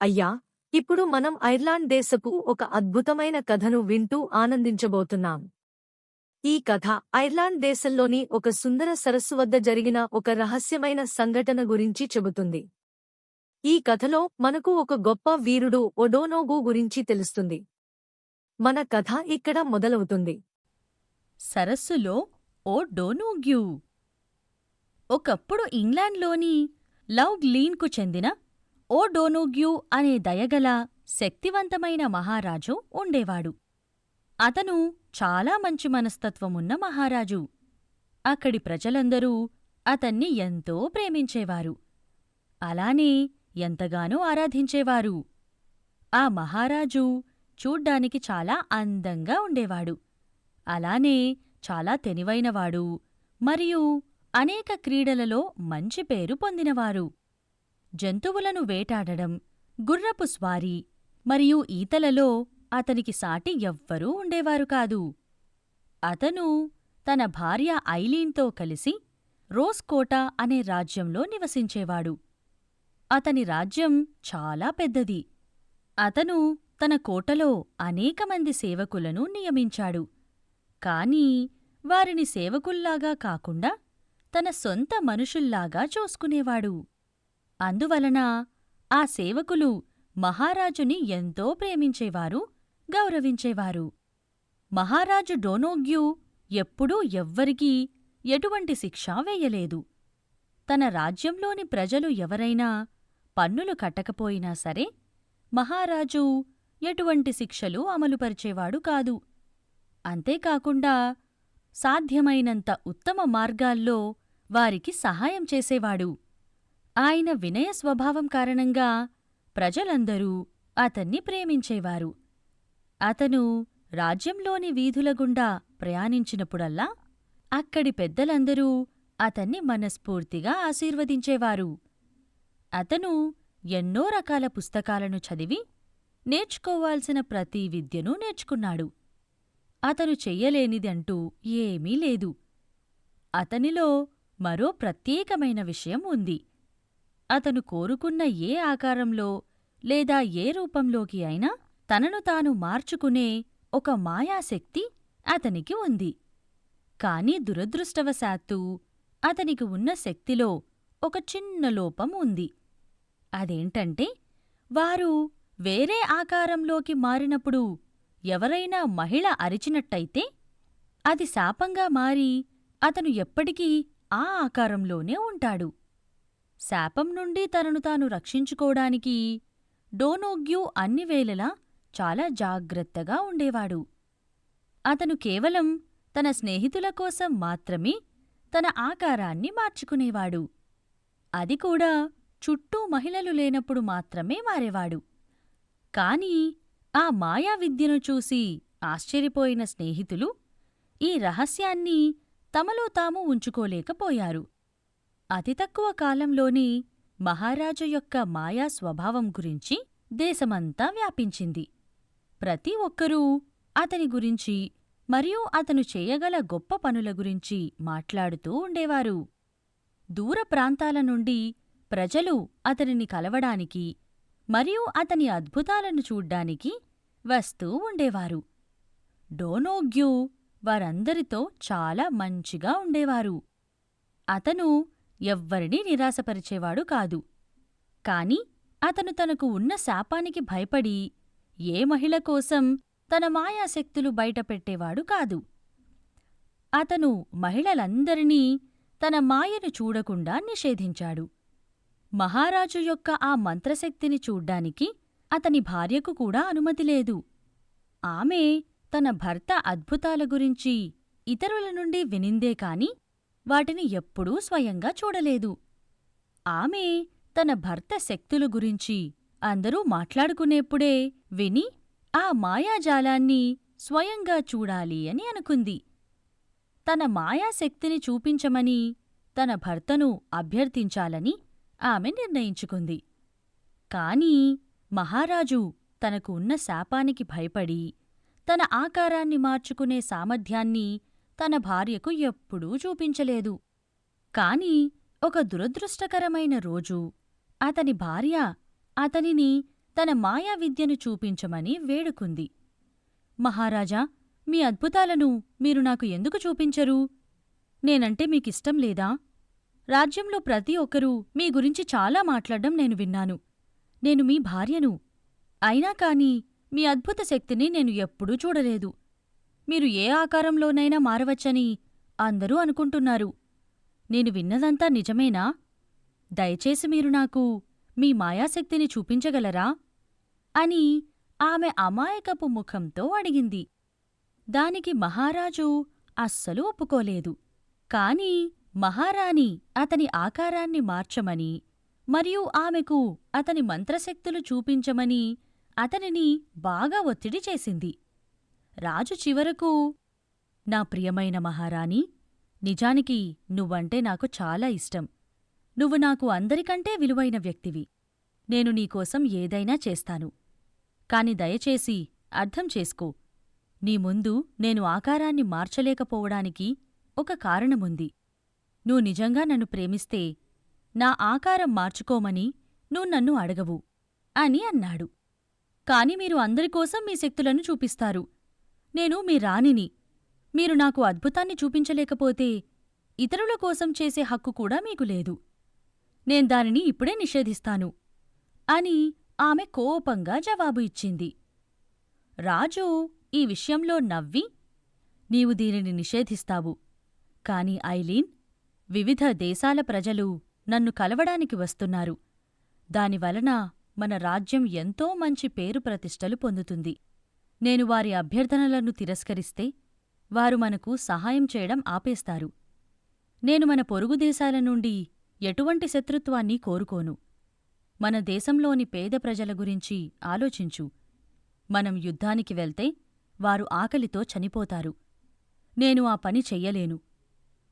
అయ్యా, ఇప్పుడు మనం ఐర్లాండ్ దేశపు ఒక అద్భుతమైన కథను వింటూ ఆనందించబోతున్నాం. ఈ కథ ఐర్లాండ్ దేశంలోని ఒక సుందర సరస్సు వద్ద జరిగిన ఒక రహస్యమైన సంఘటన గురించి చెబుతుంది. ఈ కథలో మనకు ఒక గొప్ప వీరుడు ఒడోనోగు గురించి తెలుస్తుంది. మన కథ ఇక్కడ మొదలవుతుంది. సరస్సులో ఓ డోనూగ్యూ. ఒకప్పుడు ఇంగ్లాండ్లోని లౌగ్లీన్కు చెందిన ఓ డోనూగ్యూ అనే దయగల శక్తివంతమైన మహారాజు ఉండేవాడు. అతను చాలా మంచి మనస్తత్వమున్న మహారాజు. అక్కడి ప్రజలందరూ అతన్ని ఎంతో ప్రేమించేవారు. అలానే ఎంతగానో ఆరాధించేవారు. ఆ మహారాజు చూడ్డానికి చాలా అందంగా ఉండేవాడు. అలానే చాలా తెలివైనవాడు మరియు అనేక క్రీడలలో మంచి పేరు పొందినవారు. జంతువులను వేటాడడం, గుర్రపు స్వారీ మరియు ఈతలలో అతనికి సాటి ఎవ్వరూ ఉండేవారు కాదు. అతను తన భార్య ఐలీన్తో కలిసి రోస్కోటా అనే రాజ్యంలో నివసించేవాడు. అతని రాజ్యం చాలా పెద్దది. అతను తన కోటలో అనేకమంది సేవకులను నియమించాడు. కాని వారిని సేవకుల్లాగా కాకుండా తన సొంత మనుషుల్లాగా చూసుకునేవాడు. అందువలన ఆ సేవకులు మహారాజుని ఎంతో ప్రేమించేవారు, గౌరవించేవారు. మహారాజు డోనోగ్యూ ఎప్పుడూ ఎవ్వరికీ ఎటువంటి శిక్ష వేయలేదు. తన రాజ్యంలోని ప్రజలు ఎవరైనా పన్నులు కట్టకపోయినా సరే మహారాజు ఎటువంటి శిక్షలు అమలుపరిచేవాడు కాదు. అంతేకాకుండా సాధ్యమైనంత ఉత్తమ మార్గాల్లో వారికి సహాయం చేసేవాడు. ఆయన వినయ స్వభావం కారణంగా ప్రజలందరూ అతన్ని ప్రేమించేవారు. అతను రాజ్యంలోని వీధుల గుండా ప్రయాణించినప్పుడల్లా అక్కడి పెద్దలందరూ అతన్ని మనస్ఫూర్తిగా ఆశీర్వదించేవారు. అతను ఎన్నో రకాల పుస్తకాలను చదివి నేర్చుకోవాల్సిన ప్రతి విద్యనూ నేర్చుకున్నాడు. అతను చెయ్యలేనిదంటూ ఏమీ లేదు. అతనిలో మరో ప్రత్యేకమైన విషయం ఉంది. అతను కోరుకున్న ఏ ఆకారంలో లేదా ఏ రూపంలోకి అయినా తనను తాను మార్చుకునే ఒక మాయాశక్తి అతనికి ఉంది. కాని దురదృష్టవశాత్తు అతనికి ఉన్న శక్తిలో ఒక చిన్న లోపం ఉంది. అదేంటంటే వారు వేరే ఆకారంలోకి మారినప్పుడు ఎవరైనా మహిళ అరిచినట్టయితే అది శాపంగా మారి అతను ఎప్పటికీ ఆ ఆకారంలోనే ఉంటాడు. శాపం నుండి తనను తాను రక్షించుకోవడానికి డోనోగ్యూ అన్ని వేళలా చాలా జాగ్రత్తగా ఉండేవాడు. అతను కేవలం తన స్నేహితుల కోసం మాత్రమే తన ఆకారాన్ని మార్చుకునేవాడు. అది కూడా చుట్టూ మహిళలు లేనప్పుడు మాత్రమే మారేవాడు. కాని ఆ మాయా విద్యను చూసి ఆశ్చర్యపోయిన స్నేహితులు ఈ రహస్యాన్ని తమలో తాము ఉంచుకోలేకపోయారు. అతి తక్కువ కాలంలోనే మహారాజు యొక్క మాయా స్వభావం గురించి దేశమంతా వ్యాపించింది. ప్రతి ఒక్కరూ అతని గురించి మరియు అతను చేయగల గొప్ప పనుల గురించి మాట్లాడుతూ ఉండేవారు. దూర ప్రాంతాల నుండి ప్రజలు అతనిని కలవడానికి మరియు అతని అద్భుతాలను చూడ్డానికి వస్తూ ఉండేవారు. డోనోగ్యూ వారందరితో చాలా మంచిగా ఉండేవారు. అతను ఎవ్వరినీ నిరాశపరిచేవాడు కాదు. కాని అతను తనకు ఉన్న శాపానికి భయపడి ఏ మహిళ కోసం తన మాయాశక్తులు బయటపెట్టేవాడు కాదు. అతను మహిళలందరినీ తన మాయను చూడకుండా నిషేధించాడు. మహారాజు యొక్క ఆ మంత్రశక్తిని చూడ్డానికి అతని భార్యకు కూడా అనుమతి లేదు. ఆమె తన భర్త అద్భుతాల గురించి ఇతరుల నుండి వినిందే కాని వాటిని ఎప్పుడూ స్వయంగా చూడలేదు. ఆమె తన భర్త శక్తుల గురించి అందరూ మాట్లాడుకునేప్పుడే విని ఆ మాయాజాలాన్ని స్వయంగా చూడాలి అని అనుకుంది. తన మాయాశక్తిని చూపించమని తన భర్తను అభ్యర్థించాలని ఆమె నిర్ణయించుకుంది. కాని మహారాజు తనకు ఉన్న శాపానికి భయపడి తన ఆకారాన్ని మార్చుకునే సామర్థ్యాన్ని తన భార్యకు ఎప్పుడూ చూపించలేదు. కాని ఒక దురదృష్టకరమైన రోజు అతని భార్య అతనిని తన మాయా విద్యను చూపించమని వేడుకుంది. మహారాజా, మీ అద్భుతాలను మీరు నాకు ఎందుకు చూపించరు? నేనంటే మీకిష్టం లేదా? రాజ్యంలో ప్రతి ఒక్కరూ మీ గురించి చాలా మాట్లాడ్డం నేను విన్నాను. నేను మీ భార్యను. అయినా కాని మీ అద్భుత శక్తిని నేను ఎప్పుడూ చూడలేదు. మీరు ఏ ఆకారంలోనైనా మారవచ్చని అందరూ అనుకుంటున్నారు. నేను విన్నదంతా నిజమేనా? దయచేసి మీరు నాకు మీ మాయాశక్తిని చూపించగలరా? అని ఆమె అమాయకపు ముఖంతో అడిగింది. దానికి మహారాజు అస్సలు ఒప్పుకోలేదు. కాని మహారాణి అతని ఆకారాన్ని మార్చమని మరియు ఆమెకు అతని మంత్రశక్తులు చూపించమని అతనిని బాగా ఒత్తిడి చేసింది. రాజు చివరకు, నా ప్రియమైన మహారాణి, నిజానికి నువ్వంటే నాకు చాలా ఇష్టం. నువ్వు నాకు అందరికంటే విలువైన వ్యక్తివి. నేను నీకోసం ఏదైనా చేస్తాను. కాని దయచేసి అర్థం చేసుకో, నీ ముందు నేను ఆకారాన్ని మార్చలేకపోవడానికి ఒక కారణముంది. నువ్వు నిజంగా నన్ను ప్రేమిస్తే నా ఆకారం మార్చుకోమని నువ్వు నన్ను అడగవు అని అన్నాడు. కాని మీరు అందరికోసం మీ శక్తులను చూపిస్తారు. నేను మీ రాణిని. మీరు నాకు అద్భుతాన్ని చూపించలేకపోతే ఇతరుల కోసం చేసే హక్కు కూడా మీకు లేదు. నేను దానిని ఇప్పుడే నిషేధిస్తాను అని ఆమె కోపంగా జవాబు ఇచ్చింది. రాజు ఈ విషయంలో నవ్వి, నీవు దీనిని నిషేధిస్తావు. కాని ఐలీన్, వివిధ దేశాల ప్రజలు నన్ను కలవడానికి వస్తున్నారు. దానివలన మన రాజ్యం ఎంతో మంచి పేరు ప్రతిష్టలు పొందుతుంది. నేను వారి అభ్యర్థనలను తిరస్కరిస్తే వారు మనకు సహాయం చేయడం ఆపేస్తారు. నేను మన పొరుగు దేశాల నుండి ఎటువంటి శత్రుత్వాన్ని కోరుకోను. మన దేశంలోని పేద ప్రజల గురించి ఆలోచించు. మనం యుద్ధానికి వెళ్తే వారు ఆకలితో చనిపోతారు. నేను ఆ పని చెయ్యలేను.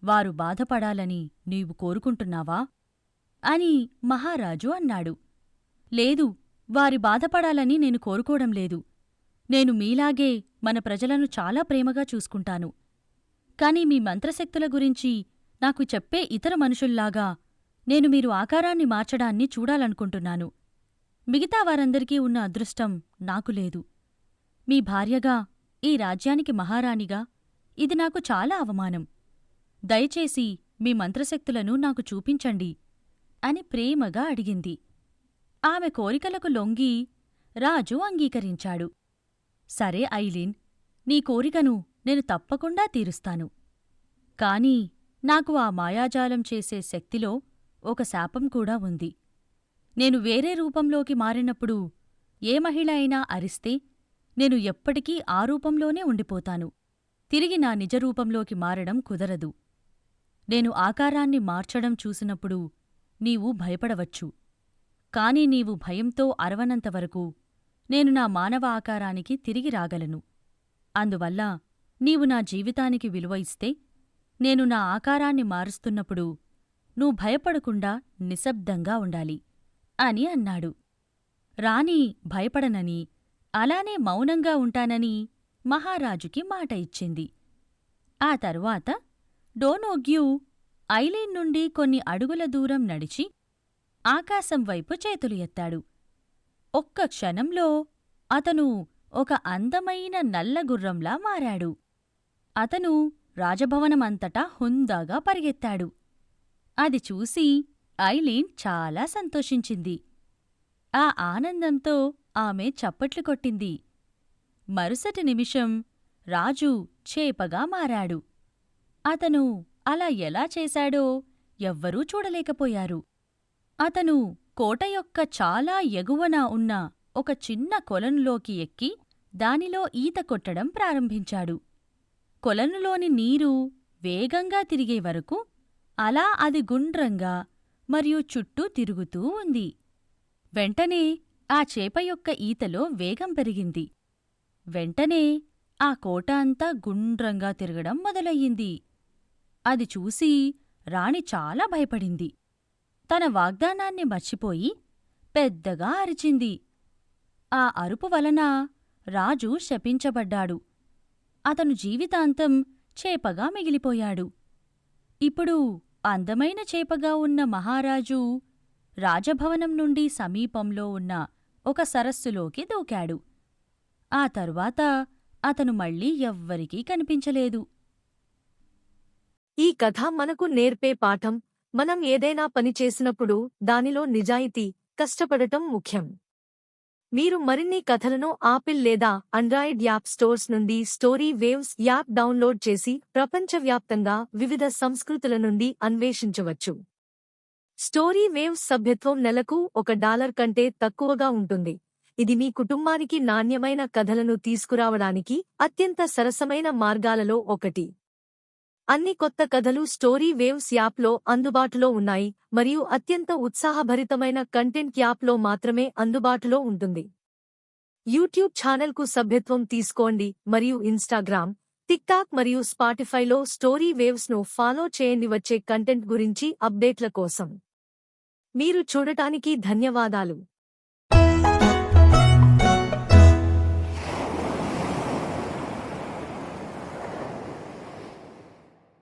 వారు బాధపడాలని నీవు కోరుకుంటున్నావా? అని మహారాజు అన్నాడు. లేదు, వారి బాధపడాలని నేను కోరుకోవడం లేదు. నేను మీలాగే మన ప్రజలను చాలా ప్రేమగా చూసుకుంటాను. కాని మీ మంత్రశక్తుల గురించి నాకు చెప్పే ఇతర మనుషుల్లాగా నేను మీరు ఆకారాన్ని మార్చడాన్ని చూడాలనుకుంటున్నాను. మిగతా వారందరికీ ఉన్న అదృష్టం నాకు లేదు. మీ భార్యగా, ఈ రాజ్యానికి మహారాణిగా ఇది నాకు చాలా అవమానం. దయచేసి మీ మంత్రశక్తులను నాకు చూపించండి అని ప్రేమగా అడిగింది. ఆమె కోరికలకు లొంగి రాజు అంగీకరించాడు. సరే ఐలీన్, నీ కోరికను నేను తప్పకుండా తీరుస్తాను. కాని నాకు ఆ మాయాజాలం చేసే శక్తిలో ఒక శాపం కూడా ఉంది. నేను వేరే రూపంలోకి మారినప్పుడు ఏ మహిళ అయినా అరిస్తే నేను ఎప్పటికీ ఆ రూపంలోనే ఉండిపోతాను. తిరిగి నా నిజరూపంలోకి మారడం కుదరదు. నేను ఆకారాన్ని మార్చడం చూసినప్పుడు నీవు భయపడవచ్చు. కాని నీవు భయంతో అరవనంతవరకు నేను నా మానవ ఆకారానికి తిరిగి రాగలను. అందువల్ల నీవు నా జీవితానికి విలువ ఇస్తే నేను నా ఆకారాన్ని మారుస్తున్నప్పుడు నువ్వు భయపడకుండా నిశ్శబ్దంగా ఉండాలి అని అన్నాడు. రాణి భయపడనని, అలానే మౌనంగా ఉంటానని మహారాజుకి మాట ఇచ్చింది. ఆ తరువాత డోనోగ్యూ ఐలీన్ నుండి కొన్ని అడుగుల దూరం నడిచి ఆకాశం వైపు చేతులు ఎత్తాడు. ఒక్క క్షణంలో అతను ఒక అందమైన నల్లగుర్రంలా మారాడు. అతను రాజభవనమంతటా హుందాగా పరిగెత్తాడు. అది చూసి ఐలీన్ చాలా సంతోషించింది. ఆ ఆనందంతో ఆమె చప్పట్లు కొట్టింది. మరుసటి నిమిషం రాజు చేపగా మారాడు. అతను అలా ఎలా చేశాడో ఎవ్వరూ చూడలేకపోయారు. అతను కోట యొక్క చాలా ఎగువన ఉన్న ఒక చిన్న కొలనులోకి ఎక్కి దానిలో ఈత కొట్టడం ప్రారంభించాడు. కొలనులోని నీరు వేగంగా తిరిగే వరకు అలా అది గుండ్రంగా మరియు చుట్టూ తిరుగుతూ ఉంది. వెంటనే ఆ చేప యొక్క ఈతలో వేగం పెరిగింది. వెంటనే ఆ కోట అంతా గుండ్రంగా తిరగడం మొదలయ్యింది. అది చూసి రాణి చాలా భయపడింది. తన వాగ్దానాన్ని మర్చిపోయి పెద్దగా అరిచింది. ఆ అరుపు వలన రాజు శపించబడ్డాడు. అతను జీవితాంతం చేపగా మిగిలిపోయాడు. ఇప్పుడు అందమైన చేపగా ఉన్న మహారాజు రాజభవనం నుండి సమీపంలో ఉన్న ఒక సరస్సులోకి దూకాడు. ఆ తరువాత అతను మళ్ళీ ఎవ్వరికీ కనిపించలేదు. ఈ కథ మనకు నేర్పే పాఠం: మనం ఏదైనా పని చేసినప్పుడు దానిలో నిజాయితీ, కష్టపడటం ముఖ్యం. మీరు మరిన్ని కథలను ఆపిల్ లేదా ఆండ్రాయిడ్ యాప్ స్టోర్స్ నుండి స్టోరీ వేవ్స్ యాప్ డౌన్లోడ్ చేసి ప్రపంచవ్యాప్తంగా వివిధ సంస్కృతుల నుండి అన్వేషించవచ్చు. స్టోరీ వేవ్స్ సభ్యత్వం నెలకు $1 కంటే తక్కువగా ఉంటుంది. ఇది మీ కుటుంబానికి నాణ్యమైన కథలను తీసుకురావడానికి అత్యంత సరసమైన మార్గాలలో ఒకటి. అన్ని కొత్త కథలు స్టోరీ వేవ్స్ యాప్లో అందుబాటులో ఉన్నాయి మరియు అత్యంత ఉత్సాహభరితమైన కంటెంట్ యాప్లో మాత్రమే అందుబాటులో ఉంటుంది. యూట్యూబ్ ఛానల్కు సభ్యత్వం తీసుకోండి మరియు ఇన్స్టాగ్రామ్, టిక్టాక్ మరియు స్పాటిఫైలో స్టోరీ వేవ్స్ను ఫాలో చేయండి వచ్చే కంటెంట్ గురించి అప్డేట్ల కోసం. మీరు చూడటానికి ధన్యవాదాలు.